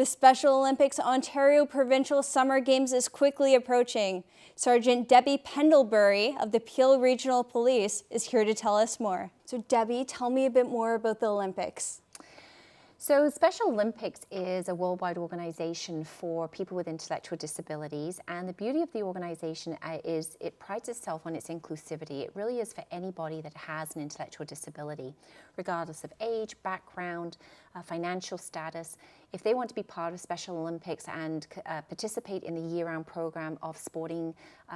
The Special Olympics Ontario Provincial Summer Games is quickly approaching. Sergeant Debbie Pendlebury of the Peel Regional Police is here to tell us more. So Debbie, tell me a bit more about the Olympics. So Special Olympics is a worldwide organization for people with intellectual disabilities, and the beauty of the organization is it prides itself on its inclusivity. It really is for anybody that has an intellectual disability, regardless of age, background, financial status. If they want to be part of Special Olympics and participate in the year-round program of sporting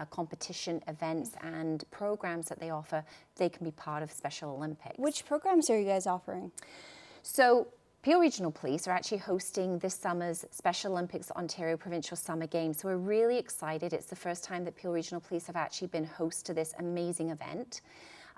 competition events and programs that they offer, they can be part of Special Olympics. Which programs are you guys offering? So Peel Regional Police are actually hosting this summer's Special Olympics Ontario Provincial Summer Games. So we're really excited. It's the first time that Peel Regional Police have actually been host to this amazing event.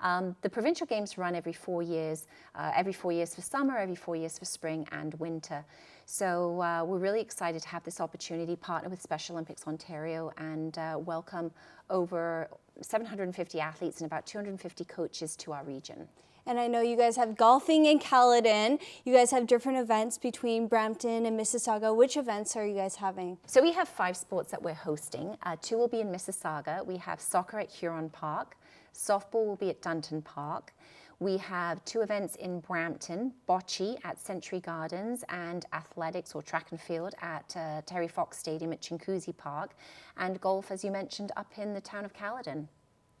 The provincial games run every 4 years for summer, every 4 years for spring and winter. So we're really excited to have this opportunity, partner with Special Olympics Ontario, and welcome over 750 athletes and about 250 coaches to our region. And I know you guys have golfing in Caledon. You guys have different events between Brampton and Mississauga. Which events are you guys having? So we have 5 sports that we're hosting. 2 will be in Mississauga. We have soccer at Huron Park. Softball will be at Dunton Park. We have 2 events in Brampton, bocce at Century Gardens, and athletics or track and field at Terry Fox Stadium at Chinguacousy Park, and golf, as you mentioned, up in the town of Caledon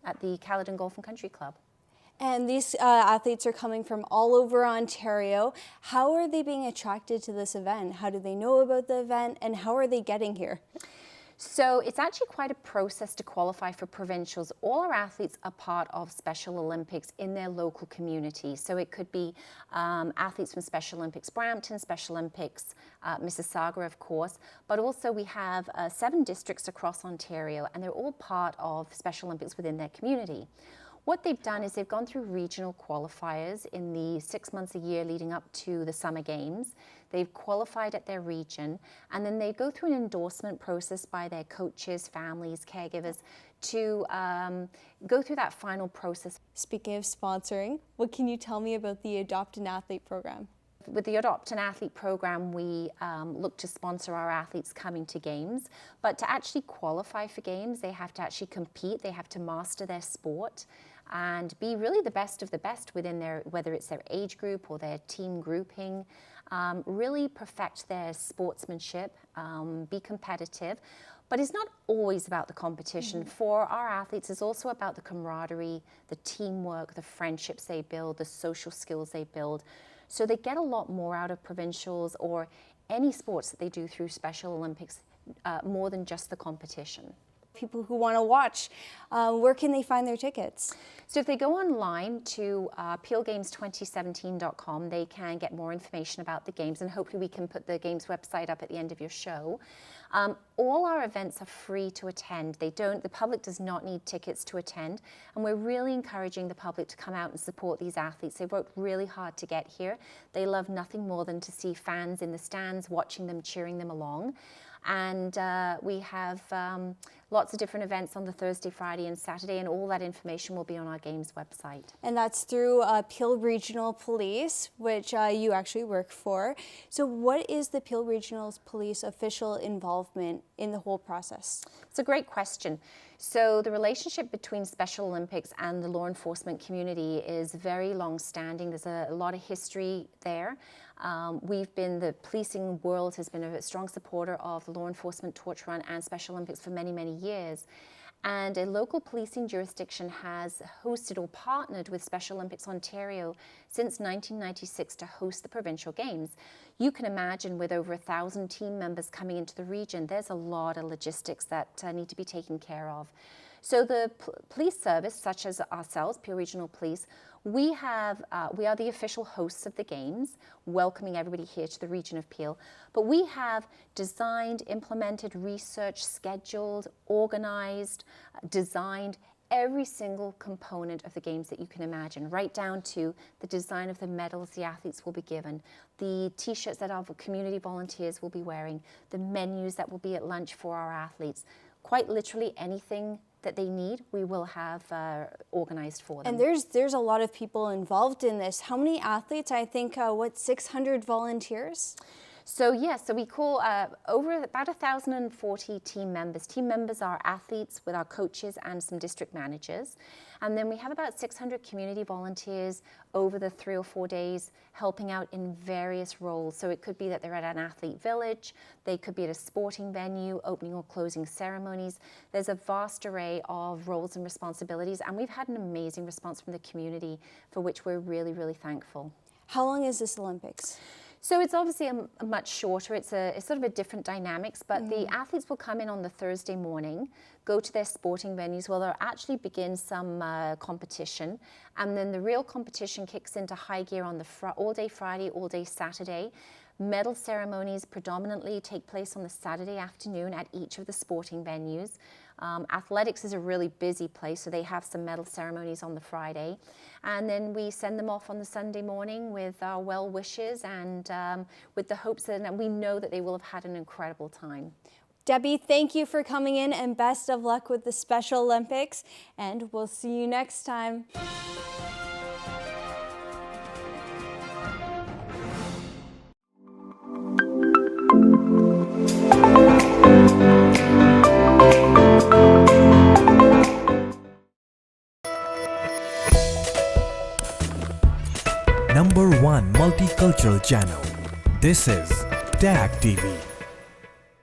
at the Caledon Golf and Country Club. And these athletes are coming from all over Ontario. How are they being attracted to this event? How do they know about the event, and how are they getting here? So it's actually quite a process to qualify for provincials. All our athletes are part of Special Olympics in their local community. So it could be athletes from Special Olympics Brampton, Special Olympics Mississauga, of course, but also we have 7 districts across Ontario, and they're all part of Special Olympics within their community. What they've done is they've gone through regional qualifiers in the 6 months a year leading up to the Summer Games. They've qualified at their region, and then they go through an endorsement process by their coaches, families, caregivers to go through that final process. Speaking of sponsoring, what can you tell me about the Adopt an Athlete program? With the Adopt an Athlete program, we look to sponsor our athletes coming to games, but to actually qualify for games, they have to actually compete, they have to master their sport and be really the best of the best within their, whether it's their age group or their team grouping, really perfect their sportsmanship, be competitive. But it's not always about the competition. For our athletes, it's also about the camaraderie, the teamwork, the friendships they build, the social skills they build. So they get a lot more out of provincials or any sports that they do through Special Olympics, more than just the competition. People who want to watch, where can they find their tickets? So if they go online to peelgames2017.com, they can get more information about the games, and hopefully we can put the games website up at the end of your show. All our events are free to attend. The public does not need tickets to attend, and we're really encouraging the public to come out and support these athletes. They've worked really hard to get here. They love nothing more than to see fans in the stands watching them, cheering them along. And we have lots of different events on the Thursday, Friday and Saturday, and all that information will be on our games website. And that's through Peel Regional Police, which you actually work for. So what is the Peel Regional Police official involvement in the whole process? It's a great question. So the relationship between Special Olympics and the law enforcement community is very long-standing. There's a lot of history there. The policing world has been a strong supporter of the law enforcement torch run and Special Olympics for many, many years. And a local policing jurisdiction has hosted or partnered with Special Olympics Ontario since 1996 to host the provincial games. You can imagine with over 1,000 team members coming into the region, there's a lot of logistics that need to be taken care of. So the police service, such as ourselves, Peel Regional Police, we are the official hosts of the games, welcoming everybody here to the region of Peel. But we have designed, implemented, researched, scheduled, organized, designed every single component of the games that you can imagine, right down to the design of the medals the athletes will be given, the t-shirts that our community volunteers will be wearing, the menus that will be at lunch for our athletes. Quite literally anything that they need, we will have organized for them. And there's a lot of people involved in this. How many athletes? I think, 600 volunteers? So yes, so we call over about 1,040 team members. Team members are athletes with our coaches and some district managers. And then we have about 600 community volunteers over the 3 or 4 days helping out in various roles. So it could be that they're at an athlete village, they could be at a sporting venue, opening or closing ceremonies. There's a vast array of roles and responsibilities, and we've had an amazing response from the community for which we're really, really thankful. How long is this Olympics? So it's obviously a much shorter, it's sort of a different dynamics, but the athletes will come in on the Thursday morning, go to their sporting venues where they'll actually begin some competition, and then the real competition kicks into high gear on the all day Friday, all day Saturday. Medal ceremonies predominantly take place on the Saturday afternoon at each of the sporting venues. Athletics is a really busy place, so they have some medal ceremonies on the Friday. And then we send them off on the Sunday morning with our well wishes and with the hopes that we know that they will have had an incredible time. Debbie, thank you for coming in, and best of luck with the Special Olympics, and we'll see you next time. #1 multicultural channel. This is TAG TV.